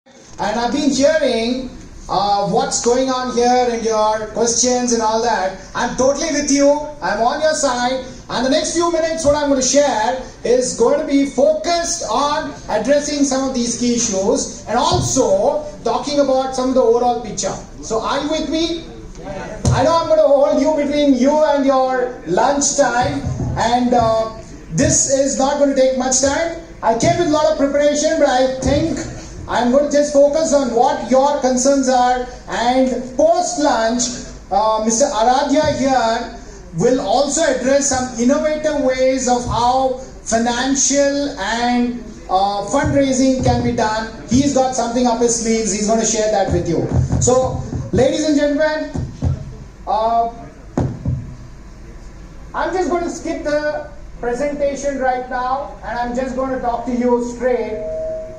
And I've been hearing what's going on here and your questions and all that. I'm totally with you. I'm on your side. And the next few minutes, what I'm going to share is going to be focused on addressing some of these key issues and also talking about some of the overall picture. So are you with me? I know I'm going to hold you between you and your lunch time, and this is not going to take much time. I came with a lot of preparation, but I think I'm going to just focus on what your concerns are, and post-lunch, Mr. Aradhya here will also address some innovative ways of how financial and fundraising can be done. He's got something up his sleeves. He's going to share that with you. So, ladies and gentlemen, I'm just going to skip the presentation right now, and I'm just going to talk to you straight.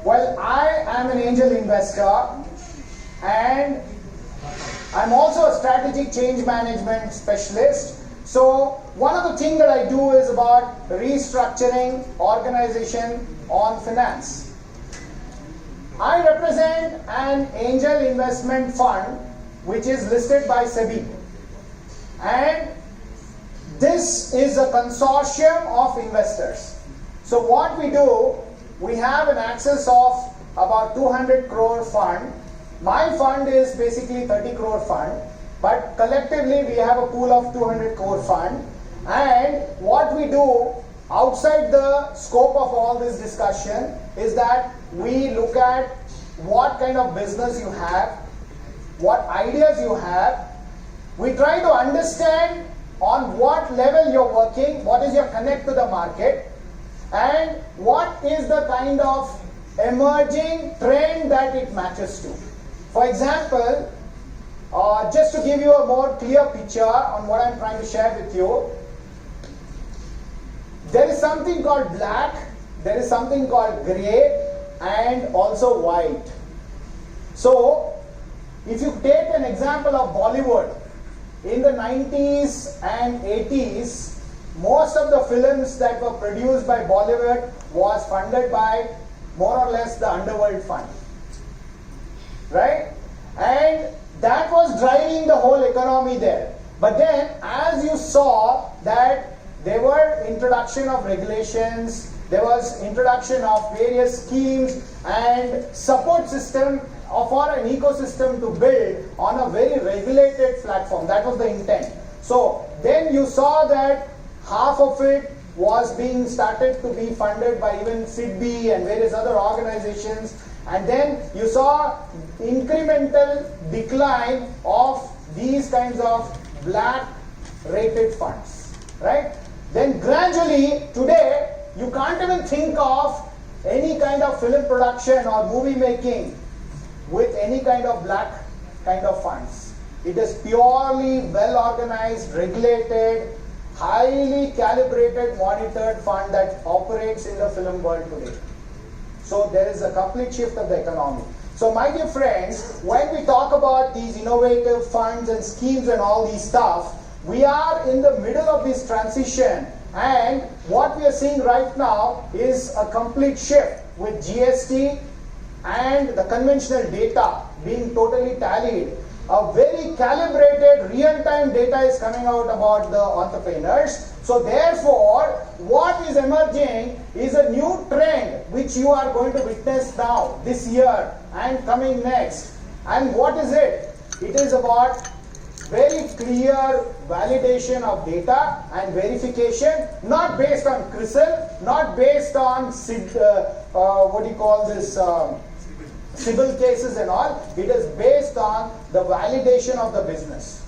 Well, I am an angel investor, and I'm also a strategic change management specialist. So one of the things that I do is about restructuring organization on finance. I represent an angel investment fund which is listed by SEBI, and this is a consortium of investors. So what we do, we have an access of about 200 crore fund. My fund is basically 30 crore fund, but collectively we have a pool of 200 crore fund. And what we do outside the scope of all this discussion is that we look at what kind of business you have, what ideas you have. We try to understand on what level you're working, what is your connect to the market, and what is the kind of emerging trend that it matches to. For example, just to give you a more clear picture on what I'm trying to share with you, there is something called black, there is something called gray, and also white. So, if you take an example of Bollywood, in the 90s and 80s, most of the films that were produced by Bollywood was funded by more or less the underworld fund, right? And that was driving the whole economy there. But then, as you saw that there were introduction of regulations, there was introduction of various schemes and support system for an ecosystem to build on a very regulated platform. That was the intent. So then you saw that half of it was being started to be funded by even SIDBI and various other organizations, and then you saw incremental decline of these kinds of black rated funds, right? Then gradually today you can't even think of any kind of film production or movie making with any kind of black kind of funds. It is purely well organized, regulated, highly calibrated, monitored fund that operates in the film world today. So there is a complete shift of the economy. So my dear friends, when we talk about these innovative funds and schemes and all these stuff, we are in the middle of this transition, and what we are seeing right now is a complete shift with GST and the conventional data being totally tallied. A very calibrated real-time data is coming out about the entrepreneurs. So therefore, what is emerging is a new trend which you are going to witness now, this year and coming next. And what is it? It is about very clear validation of data and verification, not based on CRISIL, not based on civil cases and all. It is based on the validation of the business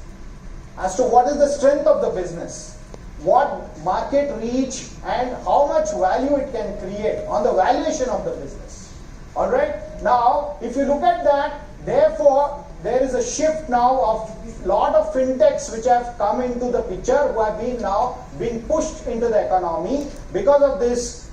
as to what is the strength of the business, what market reach, and how much value it can create on the valuation of the business. All right. Now, if you look at that, therefore, there is a shift now of lot of fintechs which have come into the picture, who have been now being pushed into the economy because of this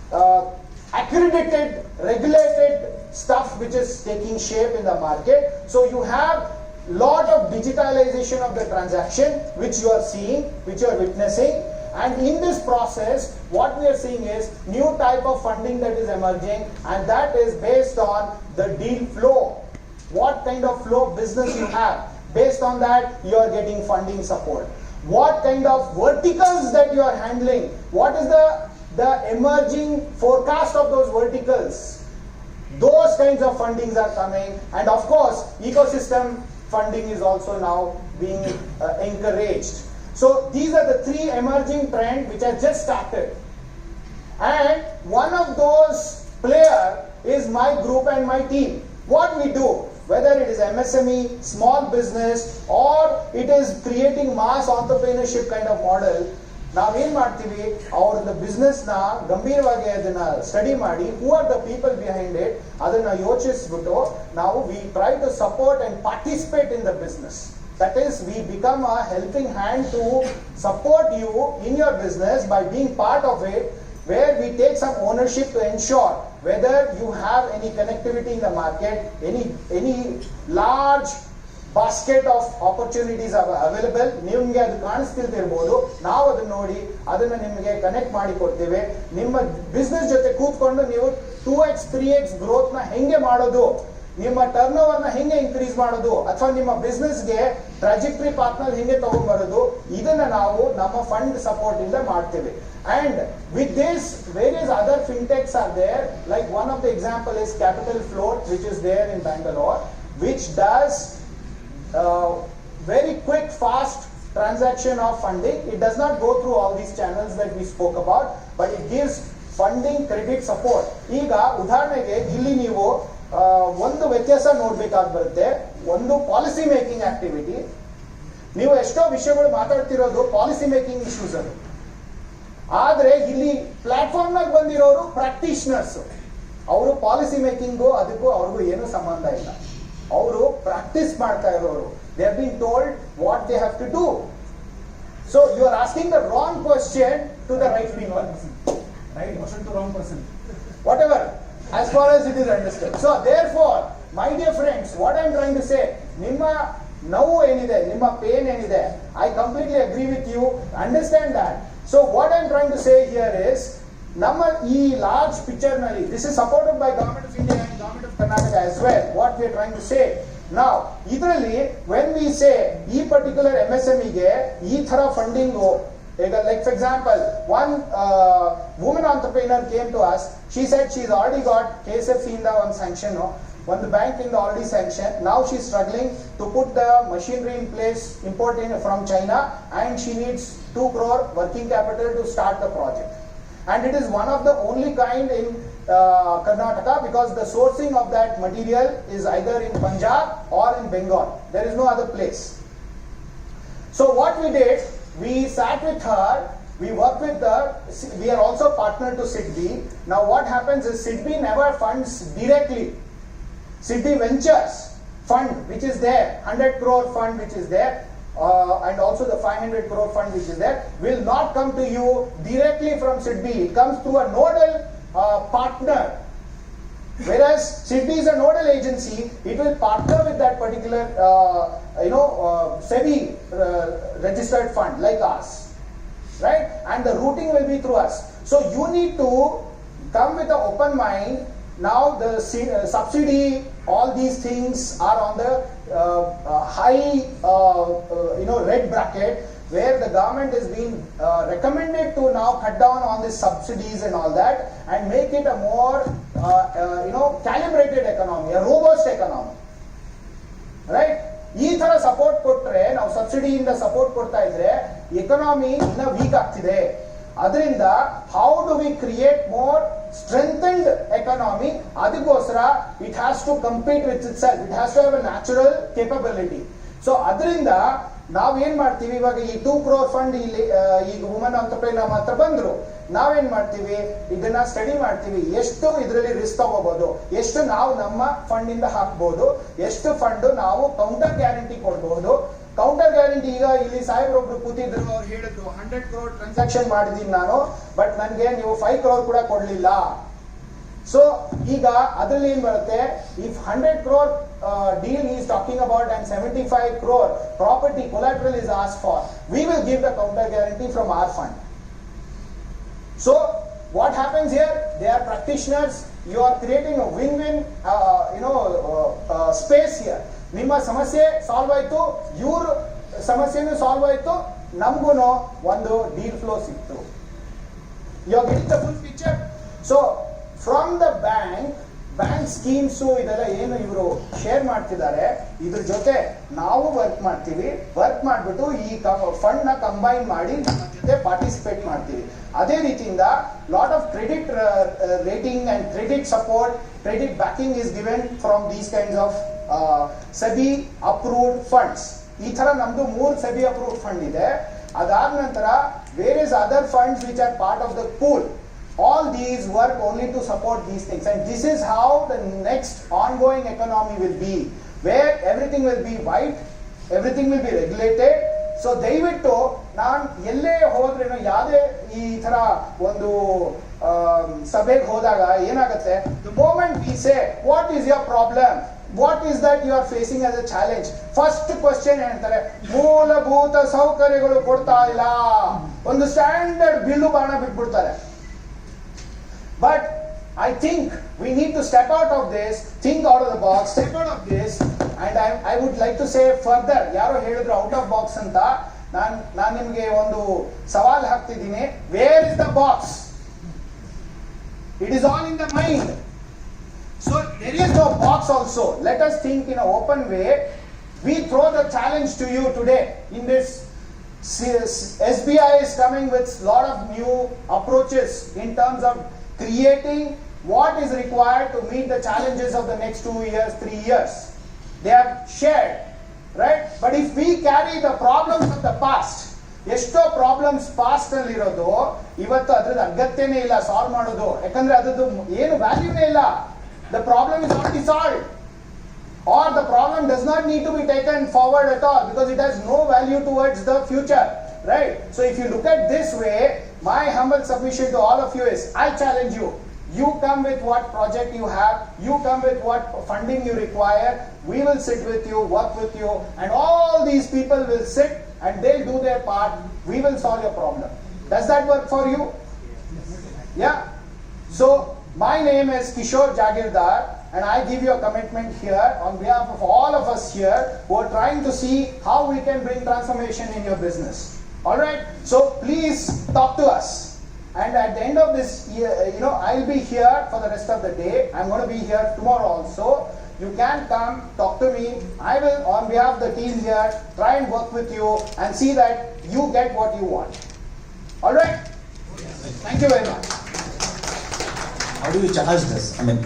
accredited, regulated stuff which is taking shape in the market. So you have lot of digitalization of the transaction which you are seeing, which you are witnessing, and in this process what we are seeing is new type of funding that is emerging, and that is based on the deal flow what kind of flow of business you have. Based on that, you are getting funding support. What kind of verticals that you are handling, what is the emerging forecast of those verticals. Those kinds of fundings are coming, and of course, ecosystem funding is also now being encouraged. So these are the three emerging trends which have just started. And one of those player is my group and my team. What we do, whether it is MSME, small business, or it is creating mass entrepreneurship kind of model, ನಾವೇನ್ ಮಾಡ್ತೀವಿ, ಅವ್ರದ್ದು business ನ ಗಂಭೀರವಾಗಿ ಅದನ್ನ study ಮಾಡಿ, who are the people behind it, ಅದನ್ನ ಯೋಚಿಸ್ಬಿಟ್ಟು ನಾವು we try to support and participate in the business. That is, we become a helping hand to support you in your business by being part of it, where we take some ownership to ensure whether you have any connectivity in the market, any large basket of opportunities are available. ನಿಮಗೆ ಅದು ಕಾಣಿಸ್ತಿರ್ಬೋದು, ನಾವು ಅದನ್ನ ನೋಡಿ ಅದನ್ನ ನಿಮಗೆ connect ಮಾಡಿ ಕೊಡ್ತೇವೆ. ನಿಮ್ಮ ಬಿಸ್ನೆಸ್ ಜೊತೆ ಕೂತ್ಕೊಂಡು ನೀವು 2x 3x ಗ್ರೋತ್ ನ ಹೆಂಗೆ ಮಾಡೋದು, ನಿಮ್ಮ ಟರ್ನ್ ಓವರ್ ನ ಹೆಂಗೆ ಇನ್ಕ್ರೀಸ್ ಮಾಡೋದು, ಅಥವಾ ನಿಮ್ಮ ಬಿಸ್ನೆಸ್ಗೆ ಟ್ರಾಜೆಕ್ಟರಿ ಪಾರ್ಟ್ನರ್ ಹೆಂಗೆ ತಗೊಂಡ್ಬರೋದು, ಇದನ್ನ ನಾವು ನಮ್ಮ ಫಂಡ್ ಸಪೋರ್ಟ್ ಇಂದ ಮಾಡ್ತೇವೆ. And with this, various other fintechs are there. Like one of the example is Capital Float, which is there in Bangalore, which does very quick, fast transaction of funding. It does not go through all these channels that we spoke about, but it gives funding, credit support. ಈಗ ಉದಾಹರಣೆಗೆ ಇಲ್ಲಿ ನೀವು ಒಂದು ವ್ಯತ್ಯಾಸ ನೋಡ್ಬೇಕಾಗಿ ಬರುತ್ತೆ. ಒಂದು policy making activity, ನೀವು ಎಷ್ಟೋ ವಿಷಯಗಳು ಮಾತಾಡ್ತಿರೋದು ಪಾಲಿಸಿ ಮೇಕಿಂಗ್ ಇಶ್ಯೂಸ್ ಅದು. ಆದ್ರೆ ಇಲ್ಲಿ ಪ್ಲಾಟ್ಫಾರ್ಮ್ ನಲ್ಲಿ ಬಂದಿರೋರು ಪ್ರಾಕ್ಟೀಷನರ್ಸ್, ಅವರು ಪಾಲಿಸಿ ಮೇಕಿಂಗು ಅದಕ್ಕೂ ಅವ್ರಿಗೂ ಏನು ಸಂಬಂಧ ಇಲ್ಲ. ಅವರು ಪ್ರಾಕ್ಟೀಸ್ ಮಾಡ್ತಾ ಇರೋರು. They have been told what they have to do. So you are asking the wrong question to the right people, right question to wrong person, whatever, as far as it is understood. So therefore, my dear friends, what I am trying to say, ನಿಮ್ಮ ನೋವು ಏನಿದೆ, ನಿಮ್ಮ pain ಏನಿದೆ, I completely agree with you, understand that. So what I am trying to say here is, ನಮ್ಮ ಈ large picture ನಲ್ಲಿ, this is supported by Government of India and Government of Karnataka as well, what we are trying to say. Now ಇದರಲ್ಲಿ when we say ಈ particular MSME ಗೆ ಈ ತರ funding, like for example, one woman entrepreneur came to us. She said she's already got KSF in the one sanction, one the bank in the already sanctioned. Now she's struggling to put the machinery in place, importing from China, and she needs 2 crore working capital to start the project. And it is one of the only kind in Karnataka, because the sourcing of that material is either in Punjab or in Bengal. There is no other place. So what we did, we sat with her, we worked with her. We are also partnered to SIDBI. Now what happens is SIDBI never funds directly. SIDBI Ventures fund, which is there, 100 crore fund which is there, and also the 500 crore fund which is there, will not come to you directly from SIDBI. It comes through a nodal partner. Whereas SIDBI is a nodal agency, it will partner with that particular SEBI registered fund like us, right? And the routing will be through us. So you need to come with an open mind. Now the subsidy, all these things are on the high red bracket, where the government is being recommended to now cut down on the subsidies and all that, and make it a more calibrated economy, a robust economy, right? ಈ ತರ support ಕೊಟ್ರೆ, ನಾವು ಸಬ್ಸಿಡಿಯಿಂದ support ಕೊಡ್ತಾ ಇದ್ರೆ economy ಇನ್ನ week ಆಗ್ತಿದೆ. ಅದರಿಂದ how do we create more strengthened economy? ಅದಕ್ಕೋಸ್ಕರ it has to compete with itself, it has to have a natural capability. So ಅದರಿಂದ ನಾವೇನ್ ಮಾಡ್ತೀವಿ, ಇವಾಗ ಈ 2 crore ಫಂಡ್ ಇಲ್ಲಿ ಈಗ ವುಮನ್ ಆಂಟರ್ಪ್ರಿನರ್ ಮಾತ್ರ ಬಂದ್ರು, ನಾವೇನ್ ಮಾಡ್ತೀವಿ, ಇದನ್ನ ಸ್ಟಡಿ ಮಾಡ್ತೀವಿ, ಎಷ್ಟು ಇದರಲ್ಲಿ ರಿಸ್ಕ್ ತಗೋಬಹುದು, ಎಷ್ಟು ನಾವು ನಮ್ಮ ಫಂಡ್ ಇಂದ ಹಾಕ್ಬಹುದು, ಎಷ್ಟು ಫಂಡ್ ನಾವು ಕೌಂಟರ್ ಗ್ಯಾರಂಟಿ ಕೊಡಬಹುದು. ಕೌಂಟರ್ ಗ್ಯಾರಂಟಿ, ಈಗ ಇಲ್ಲಿ ಸಾಹೇಬ್ರೊಬ್ರು ಕೂತಿದ್ರು, ಅವ್ರು ಹೇಳಿದ್ರು 100 crore ಟ್ರಾನ್ಸಾಕ್ಷನ್ ಮಾಡಿದೀನಿ ನಾನು, ಬಟ್ ನನಗೆ ನೀವು 5 crore ಕೂಡ ಕೊಡ್ಲಿಲ್ಲ. ಸೊ ಈಗ ಅದರಲ್ಲಿ ಏನ್ ಬರುತ್ತೆ, if 100 crore deal he is talking about and 75 crore property collateral is asked for, we will give the counter guarantee from our fund. So what happens here, they are practitioners, you are creating a win-win space here. ನಿಮ್ಮ ಸಮಸ್ಯೆ solve ಆಯ್ತು, ಇವ್ರ ಸಮಸ್ಯೆನೂ solve ಆಯ್ತು, ನಮಗೂ ಒಂದು deal flow ಸಿಕ್ತು. You are getting the full picture. So from the bank schemes ಇದೆಲ್ಲ ಏನು ಇವರು ಶೇರ್ ಮಾಡ್ತಿದ್ದಾರೆ, ಇದ್ರ ಜೊತೆ ನಾವು ವರ್ಕ್ ಮಾಡ್ತೀವಿ. ವರ್ಕ್ ಮಾಡಿಬಿಟ್ಟು ಈ ಫಂಡ್ ನ ಕಂಬೈನ್ ಮಾಡಿ ನಮ್ಮ ಜೊತೆ ಪಾರ್ಟಿಸಿಪೇಟ್ ಮಾಡ್ತೀವಿ. ಅದೇ ರೀತಿಯಿಂದ lot of credit rating and credit support, credit backing is given from these kinds of SEBI approved funds. ಈ ತರ ನಮ್ದು 3 SEBI ಅಪ್ರೂವ್ಡ್ ಫಂಡ್ ಇದೆ. ಅದಾದ ನಂತರ various other funds which are part of the pool. All these work only to support these things, and this is how the next ongoing economy will be, where everything will be white, everything will be regulated. So ದಯವಿಟ್ಟು ನಾನು ಎಲ್ಲೇ ಹೋದ್ರೇನು, ಯಾವುದೇ ಈ ತರ ಒಂದು ಸಭೆಗೆ ಹೋದಾಗ ಏನಾಗುತ್ತೆ, the moment we say what is your problem, what is that you are facing as a challenge, first question ಹೇಳ್ತಾರೆ ಮೂಲಭೂತ ಸೌಕರ್ಯಗಳು ಕೊಡ್ತಾ ಇಲ್ಲ, ಒಂದು ಸ್ಟ್ಯಾಂಡರ್ಡ್ ಬಿಲ್ಲು ಬಾಣ ಬಿಟ್ಬಿಡ್ತಾರೆ. But I think we need to step out of this, think out of the box, step out of this, and I would like to say further, ಯಾರೋ ಹೇಳಿದ್ರು ಔಟ್ ಆಫ್ ಬಾಕ್ಸ್ ಅಂತ, ನಾನು ನಿಮಗೆ ಒಂದು ಸವಾಲ್ ಹಾಕ್ತಿದ್ದೀನಿ. Where is the box? It is all in the mind. So there is no box also. Let us think in an open way. We throw the challenge to you today in this. SBI is coming with a lot of new approaches in terms of creating what is required to meet the challenges of the next 2 years, 3 years. They have shared, right? But if we carry the problems of the past, ಎಷ್ಟೋ problems past ಅಲ್ಲಿ ಇರೋದು ಇವತ್ತು ಅದ್ರದ್ದು ಅಗತ್ಯನೇ ಇಲ್ಲ solve ಮಾಡೋದು, ಯಾಕಂದ್ರೆ ಅದ್ರದ್ದು ಏನು ವ್ಯಾಲ್ಯೂನೇ ಇಲ್ಲ. The problem is already solve, or the problem does not need to be taken forward at all because it has no value towards the future, right? So if you look at this way, my humble submission to all of you is, I challenge you. You come with what project you have, you come with what funding you require, we will sit with you, work with you, and all these people will sit and they'll do their part, we will solve your problem. Does that work for you? Yeah? So, my name is Kishor Jagirdar, and I give you a commitment here on behalf of all of us here who are trying to see how we can bring transformation in your business. All right? So please talk to us. And at the end of this year, I'll be here for the rest of the day. I'm going to be here tomorrow also. You can come, talk to me. I will, on behalf of the team here, try and work with you and see that you get what you want. All right? Thank you very much. How do you charge this? I mean,